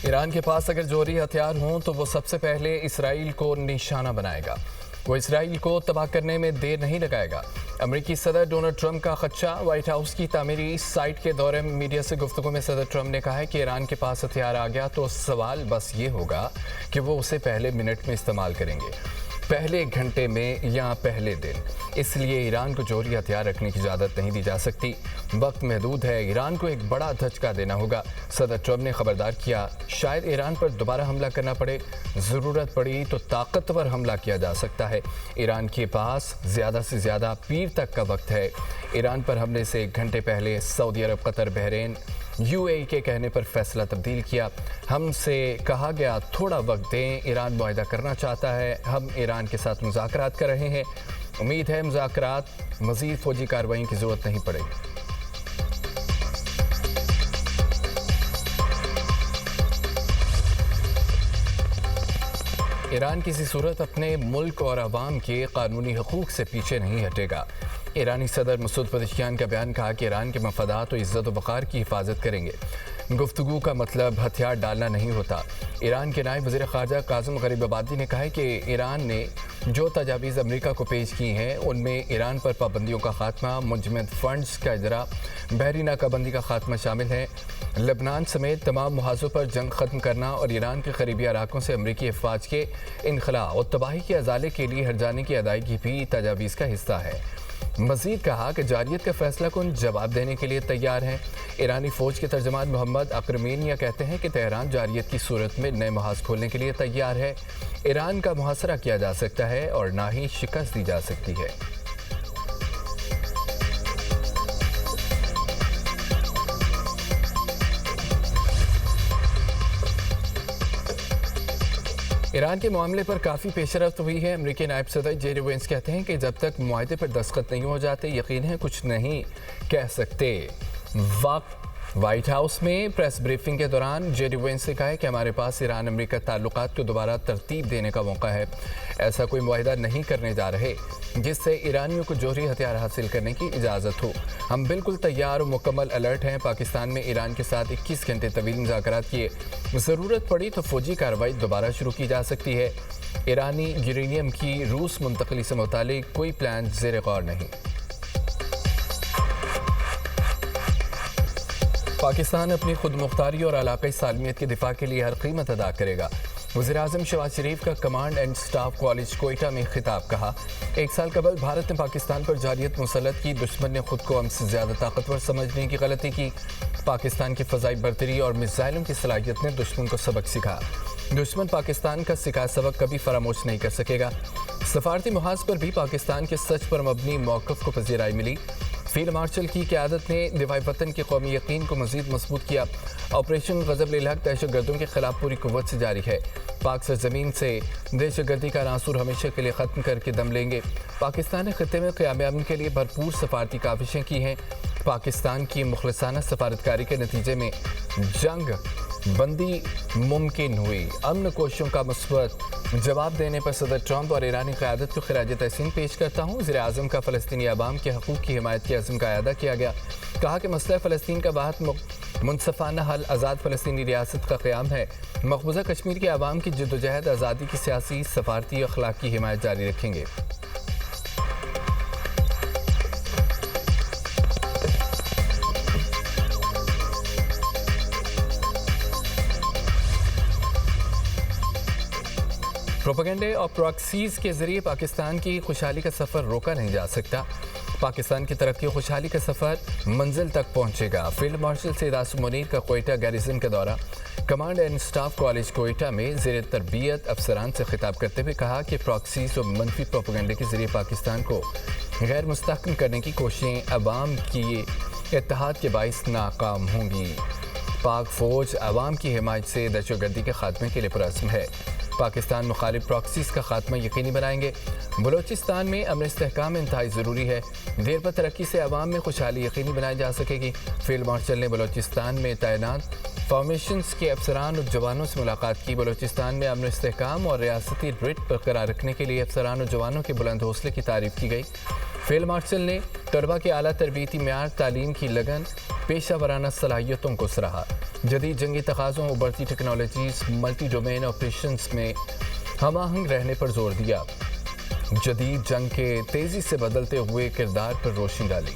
ایران کے پاس اگر جوہری ہتھیار ہوں تو وہ سب سے پہلے اسرائیل کو نشانہ بنائے گا۔ وہ اسرائیل کو تباہ کرنے میں دیر نہیں لگائے گا۔ امریکی صدر ڈونلڈ ٹرمپ کا خدشہ۔ وائٹ ہاؤس کی تعمیری سائٹ کے دورے میں میڈیا سے گفتگو میں صدر ٹرمپ نے کہا ہے کہ ایران کے پاس ہتھیار آ گیا تو سوال بس یہ ہوگا کہ وہ اسے پہلے منٹ میں استعمال کریں گے، پہلے گھنٹے میں یا پہلے دن۔ اس لیے ایران کو جوہری ہتھیار رکھنے کی اجازت نہیں دی جا سکتی۔ وقت محدود ہے، ایران کو ایک بڑا دھچکا دینا ہوگا۔ صدر ٹرمپ نے خبردار کیا، شاید ایران پر دوبارہ حملہ کرنا پڑے، ضرورت پڑی تو طاقتور حملہ کیا جا سکتا ہے۔ ایران کے پاس زیادہ سے زیادہ پیر تک کا وقت ہے۔ ایران پر حملے سے ایک گھنٹے پہلے سعودی عرب، قطر، بحرین، UAE کے کہنے پر فیصلہ تبدیل کیا۔ ہم سے کہا گیا تھوڑا وقت دیں، ایران معاہدہ کرنا چاہتا ہے، ہم ایران کے ساتھ مذاکرات کر رہے ہیں، امید ہے مذاکرات مزید فوجی کارروائی کی ضرورت نہیں پڑے گی۔ ایران کسی صورت اپنے ملک اور عوام کے قانونی حقوق سے پیچھے نہیں ہٹے گا۔ ایرانی صدر مسعود پزشکیان کا بیان، کہا کہ ایران کے مفادات و عزت و وقار کی حفاظت کریں گے۔ گفتگو کا مطلب ہتھیار ڈالنا نہیں ہوتا۔ ایران کے نائب وزیر خارجہ قاسم غریب آبادی نے کہا ہے کہ ایران نے جو تجاویز امریکہ کو پیش کی ہیں ان میں ایران پر پابندیوں کا خاتمہ، منجمد فنڈز کا اجرا، بحری ناکہ بندی کا خاتمہ شامل ہے۔ لبنان سمیت تمام محاذوں پر جنگ ختم کرنا اور ایران کے قریبی علاقوں سے امریکی افواج کے انخلاء اور تباہی کے ازالے کے لیے ہرجانے کی ادائیگی بھی تجاویز کا حصہ ہے۔ مزید کہا کہ جارحیت کا فیصلہ کن جواب دینے کے لیے تیار ہیں۔ ایرانی فوج کے ترجمان محمد اکرمینیا کہتے ہیں کہ تہران جارحیت کی صورت میں نئے محاذ کھولنے کے لیے تیار ہے۔ ایران کا محاصرہ کیا جا سکتا ہے اور نہ ہی شکست دی جا سکتی ہے۔ ایران کے معاملے پر کافی پیش رفت ہوئی ہے۔ امریکی نائب صدر جیری وینس کہتے ہیں کہ جب تک معاہدے پر دستخط نہیں ہو جاتے یقیناً کچھ نہیں کہہ سکتے۔ وائٹ ہاؤس میں پریس بریفنگ کے دوران جیری وینس نے کہا ہے کہ ہمارے پاس ایران امریکہ تعلقات کو دوبارہ ترتیب دینے کا موقع ہے۔ ایسا کوئی معاہدہ نہیں کرنے جا رہے جس سے ایرانیوں کو جوہری ہتھیار حاصل کرنے کی اجازت ہو۔ ہم بالکل تیار و مکمل الرٹ ہیں۔ پاکستان میں ایران کے ساتھ 21 گھنٹے طویل مذاکرات کیے، ضرورت پڑی تو فوجی کارروائی دوبارہ شروع کی جا سکتی ہے۔ ایرانی یورینیم کی روس منتقلی سے متعلق کوئی پلان زیر غور نہیں۔ پاکستان اپنی خود مختاری اور علاقائی سالمیت کے دفاع کے لیے ہر قیمت ادا کرے گا۔ وزیراعظم شہباز شریف کا command and staff college Quetta میں خطاب، کہا 1 سال قبل بھارت نے پاکستان پر جارحیت مسلط کی، دشمن نے خود کو ہم سے زیادہ طاقتور سمجھنے کی غلطی کی۔ پاکستان کی فضائی برتری اور میزائلوں کی صلاحیت نے دشمن کو سبق سکھا۔ دشمن پاکستان کا سکھایا سبق کبھی فراموش نہیں کر سکے گا۔ سفارتی محاذ پر بھی پاکستان کے سچ پر مبنی موقف کو پذیرائی ملی۔ فیلڈ مارشل کی قیادت نے دفاع وطن کے قومی یقین کو مزید مضبوط کیا۔ آپریشن غضب للحق دہشت گردوں کے خلاف پوری قوت سے جاری ہے۔ پاک سرزمین سے دہشت گردی کا عنصر ہمیشہ کے لیے ختم کر کے دم لیں گے۔ پاکستان نے خطے میں قیام امن کے لیے بھرپور سفارتی کاوشیں کی ہیں۔ پاکستان کی مخلصانہ سفارتکاری کے نتیجے میں جنگ بندی ممکن ہوئی۔ امن کوششوں کا مثبت جواب دینے پر صدر ٹرمپ اور ایرانی قیادت کو خراج تحسین پیش کرتا ہوں۔ وزیر اعظم کا فلسطینی عوام کے حقوق کی حمایت کے عزم کا اعادہ کیا گیا۔ کہا کہ مسئلہ فلسطین کا واحد منصفانہ حل آزاد فلسطینی ریاست کا قیام ہے۔ مقبوضہ کشمیر کے عوام کی جدوجہد آزادی کی سیاسی، سفارتی، اخلاقی حمایت جاری رکھیں گے۔ پروپیگنڈے اور پراکسیز کے ذریعے پاکستان کی خوشحالی کا سفر روکا نہیں جا سکتا۔ پاکستان کی ترقی و خوشحالی کا سفر منزل تک پہنچے گا۔ فیلڈ مارشل سید عاصم منیر کا کوئٹہ گیریزن کا دورہ۔ Command and staff college Quetta میں زیر تربیت افسران سے خطاب کرتے ہوئے کہا کہ پراکسیز اور منفی پروپیگنڈے کے ذریعے پاکستان کو غیر مستحکم کرنے کی کوششیں عوام کی اتحاد کے باعث ناکام ہوں گی۔ پاک فوج عوام کی حمایت سے دہشت گردی کے خاتمے کے لیے پرعزم ہے۔ پاکستان مخالف پراکسیز کا خاتمہ یقینی بنائیں گے۔ بلوچستان میں امن استحکام انتہائی ضروری ہے۔ دیر پر ترقی سے عوام میں خوشحالی یقینی بنائی جا سکے گی۔ فیلڈ مارشل نے بلوچستان میں تعینات فارمیشنز کے افسران اور جوانوں سے ملاقات کی۔ بلوچستان میں امن استحکام اور ریاستی ریٹ برقرار رکھنے کے لیے افسران اور جوانوں کے بلند حوصلے کی تعریف کی گئی۔ فیلڈ مارشل نے طلباء کے اعلیٰ تربیتی معیار، تعلیم کی لگن पेशा वराना सलाहियतों को सराहा। जदीद जंगी तकाज़ों, उभरती टेक्नोलॉजीज, मल्टी डोमेन ऑपरेशंस में हम आहंग रहने पर जोर दिया। जदीद जंग के तेजी से बदलते हुए किरदार पर रोशनी डाली।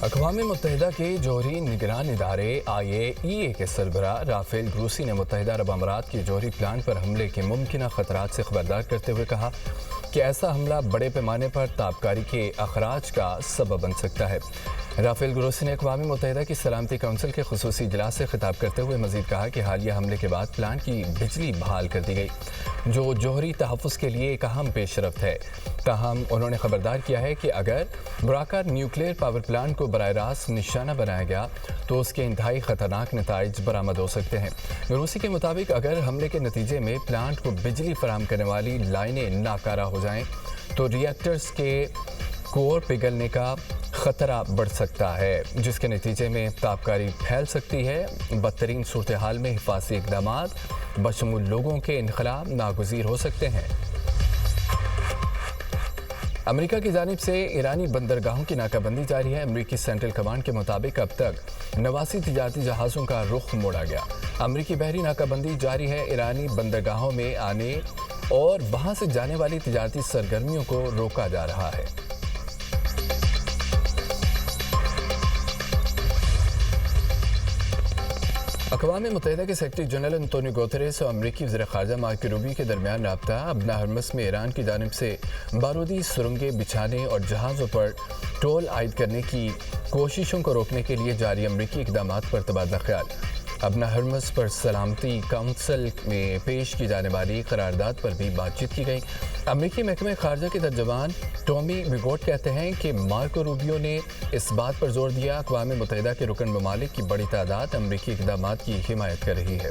अक़वाम मुत्तहिदा के जौहरी निगरान इदारे IAEA के सरबराह राफेल ग्रोसी ने मुत्तहिदा अरब अमारात के जौहरी प्लांट पर हमले के मुमकिन खतरात से खबरदार करते हुए कहा कि ऐसा हमला बड़े पैमाने पर ताबकारी के अखराज का सबब बन सकता है। राफेल ग्रोसी ने अक़वाम मुत्तहिदा की सलामती काउंसिल के खुसूसी इजलास से खिताब करते हुए मजीद कहा कि हालिया हमले के बाद प्लांट की बिजली बहाल कर दी गई, जो जौहरी तहफ़्फ़ुज़ के लिए एक अहम पेशरफ्त है। ताहम उन्होंने खबरदार किया है कि अगर बुराकार न्यूक्लियर पावर प्लांट को बराह रास्त निशाना बनाया गया तो उसके इंतहाई ख़तरनाक नताइज बरामद हो सकते हैं। ग्रोसी के मुताबिक अगर हमले के नतीजे में प्लांट को बिजली फराहम करने वाली लाइनें नाकारा हो जाएं तो रिएक्टर्स के कोर पिघलने का ख़तरा बढ़ सकता है, जिसके नतीजे में ताबकारी फैल सकती है। बदतरीन सूरत हाल में हिफाज़ती इक़दामात बशमूल लोगों के इनखला नागुज़ीर हो सकते हैं। अमेरिका की जानिब से ईरानी बंदरगाहों की नाकाबंदी जारी है। अमेरिकी सेंट्रल कमांड के मुताबिक अब तक 89 तिजारती जहाज़ों का रुख मोड़ा गया। अमेरिकी बहरी नाकाबंदी जारी है। ईरानी बंदरगाहों में आने और वहां से जाने वाली तिजारती सरगर्मियों को रोका जा रहा है। अक़वाम मुत्तहिदा के सेक्रेटरी जनरल एंटोनियो गुतेरेस और अमरीकी वज़ीर ख़ारजा मार्को रूबियो के दरमियान राब्ता अबना हरमस में ईरान की जानिब से बारूदी सुरंगें बिछाने और जहाज़ों पर टोल आयद करने की कोशिशों को रोकने के लिए जारी अमरीकी इक़दामात पर तबादला ख्याल। अबना हरमस पर सलामती काउंसिल में पेश की जाने वाली करारदाद पर भी बातचीत की गई। अमरीकी महकमे ख़ारजा के तर्जुमान टॉमी विगोट कहते हैं कि मार्को रूबियो ने इस बात पर जोर दिया अक़वाम मुत्तहिदा के रुकन ममालिक की बड़ी तादाद अमरीकी इक़दामात की हिमायत कर रही है।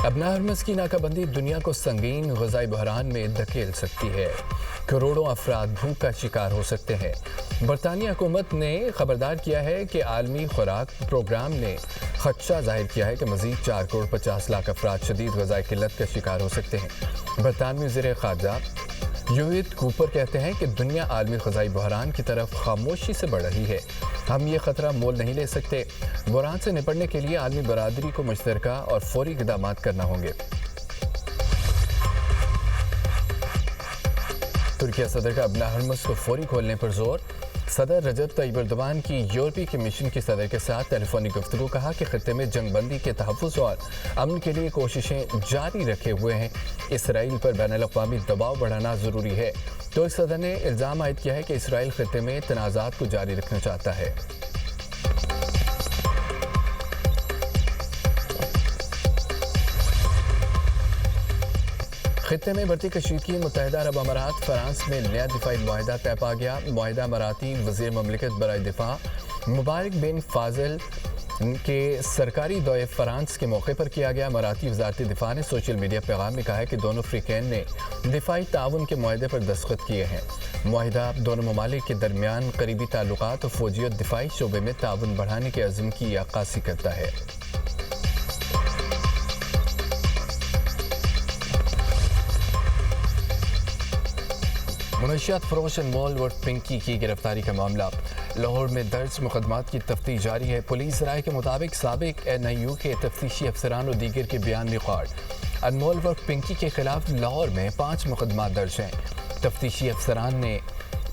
अबना हरमस की नाकाबंदी दुनिया को संगीन ग़ज़ाई बहरान में धकेल सकती है। करोड़ों अफराद भूख का शिकार हो सकते हैं। बरतानिया हुकूमत ने खबरदार किया है कि आलमी खुराक प्रोग्राम ने खदशा जाहिर किया है कि मज़ीद 4 करोड़ 50 लाख अफराद शदीद ग़ज़ाई किल्लत का शिकार हो सकते हैं। बरतानवी वज़ीर ख़ारजा यूएट कूपर कहते हैं कि दुनिया आलमी ग़ज़ाई बहरान की तरफ खामोशी से बढ़ रही है। हम ये ख़तरा मोल नहीं ले सकते। बहरान से निपटने के लिए आलमी बरादरी को मुश्तरका और फौरी इक़दामात करना होंगे। तुर्की सदर का अबना हरमस को फौरी खोलने पर जोर। सदर रजब तय्यब एर्दोगान की यूरोपीय कमीशन के सदर के साथ टेलीफोनिक गुफ्तगू। कहा कि खत्ते में जंग बंदी के तहफ़्फ़ुज़ और अमन के लिए कोशिशें जारी रखे हुए हैं। इसराइल पर बैनुल-अक़वामी दबाव बढ़ाना ज़रूरी है। तुर्क सदर ने इल्ज़ाम आयद किया है कि इसराइल खत्ते में तनाज़ात को जारी रखना चाहता है। खित्ते में बढ़ती कशीदगी। मुत्तहिदा अरब अमारात फ्रांस में नया दिफाई मुआहिदा तय पा गया। मुआहिदा अमाराती वज़ीर ममलिकत बराए दिफा मुबारक बिन फाजिल के सरकारी दौरे फ्रांस के मौके पर किया गया। अमाराती वज़ारती दिफा ने सोशल मीडिया पैगाम में कहा है कि दोनों फ़रीक़ैन ने दिफाई ताउन के मुआहिदे पर दस्तखत किए हैं। मुआहिदा दोनों ममालिक के दरमियान करीबी ताल्लुकात और फ़ौजी और दिफाई शोबे में ताउन बढ़ाने के अज़्म की अक्कासी करता है। मनशियात फरोश एनमोल पिंकी की गिरफ्तारी का मामला। लाहौर में दर्ज मुकदमात की तफ्तीश जारी है। पुलिस राय के मुताबिक साबिक NIU के तफ्तीशी अफसरान और दीगर के बयान रिकॉर्ड। अनमोल व पिंकी के खिलाफ लाहौर में 5 मुकदमात दर्ज हैं। तफ्तीशी अफसरान ने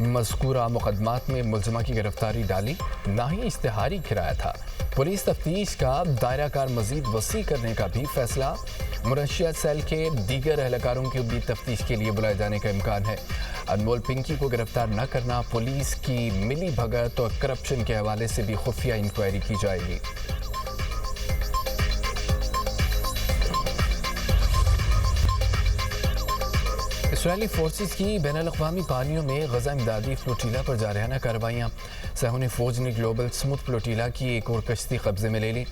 मज़कूरा मुकदमात में मुलज़मा की गिरफ्तारी डाली, ना ही इश्तिहारी गिराया था। पुलिस तफ्तीश का दायरा कार मजीद वसी करने का भी फैसला। मुनशियात सेल के दीगर एहलकारों की भी तफ्तीश के लिए बुलाए जाने का इम्कान है। अनमोल पिंकी को गिरफ्तार न करना, पुलिस की मिली भगत और करप्शन के हवाले से भी खुफिया इंक्वायरी की जाएगी। इसराइली फोर्सेस की बैनुल-अक़वामी पानियों में गजा इमदादी फ्लोटीला पर जारहाना कार्रवाइयाँ। सहूनी फौज ने ग्लोबल स्मूथ फ्लोटीला की एक और कश्ती कब्जे में ले ली।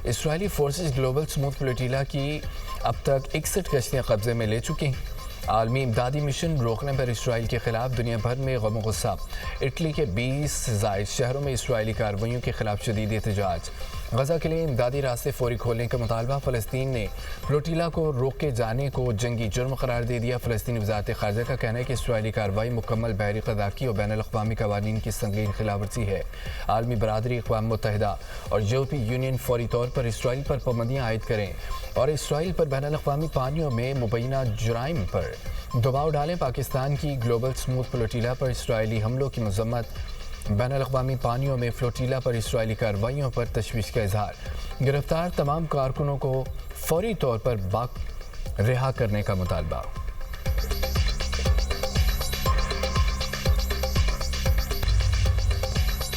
इसराइली फोर्सेस ग्लोबल स्मूथ फ्लोटीला की अब तक 61 कश्तियाँ कब्जे में ले चुकी हैं। आलमी इमदादी मिशन रोकने पर इसराइल के खिलाफ दुनिया भर में गम गुस्सा। इटली के 20 ज़ायद शहरों में इसराइली कार्रवाइयों के खिलाफ शदीद एहतजाज। गजा के लिए इमदादी रास्ते फौरी खोलने का मुतालबा। फ़लस्तीन ने फ्लोटीला को रोके जाने को जंगी जुर्म करार दे दिया। फ़लस्तीनी वज़ारत ख़ारजा का कहना है कि इसराइली कार्रवाई मुकम्मल बहरी क़ज़ाकी और बैनुल-अक़वामी क़वानीन की संगीन खिलाफवर्जी है। आलमी बरादरी, अक़वाम मुत्तहिदा और यूरोपीय यूनियन फौरी तौर पर इसराइल पर पाबंदियाँ आयद करें और इसराइल पर बैनुल-अक़वामी पानियों में मुबैना जुराइम पर दबाव डालें। पाकिस्तान की ग्लोबल स्मूथ फ्लोटीला पर इसराइली हमलों की मज़म्मत। बैनुल-अक़वामी पानियों में फ्लोटीला पर इसराइली कार्रवाइयों पर तशवीश का इजहार। गिरफ्तार तमाम कारकुनों को फौरी तौर पर रिहा करने का मुतालबा।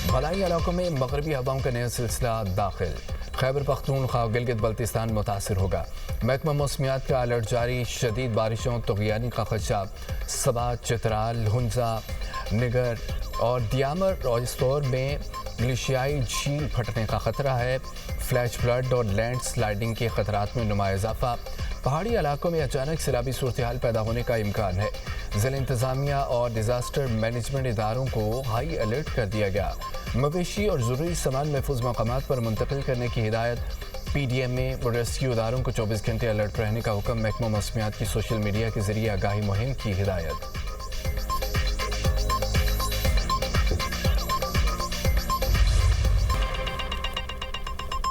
भलाई इलाकों में मगरबी हवाओं का नया सिलसिला दाखिल। खैबर पख्तूनख्वा और गिलगित बल्तिस्तान मुतासिर होगा। महकमा मौसमियात का अलर्ट जारी। शदीद बारिशों, तुग़यानी का खदशा। सबा, चित्राल, हुंजा, निगर और दियामर और इस्तौर में ग्लेशियाई झील फटने का खतरा है। फ्लैश फ्लड और लैंड स्लाइडिंग के खतरात में नुमाया इजाफा। पहाड़ी इलाकों में अचानक सैलाबी सूरत हाल पैदा होने का इम्कान है। ज़िला इंतज़ामिया और डिज़ास्टर मैनेजमेंट इदारों को हाई अलर्ट कर दिया गया। मवेशी और ज़रूरी सामान महफूज मकामात पर मुंतकिल करने की हिदायत। PDM में रेस्क्यू इदारों को 24 घंटे अलर्ट रहने का हुक्म। महकमा मौसमियात की सोशल मीडिया के जरिए आगाही मुहिम की हिदायत।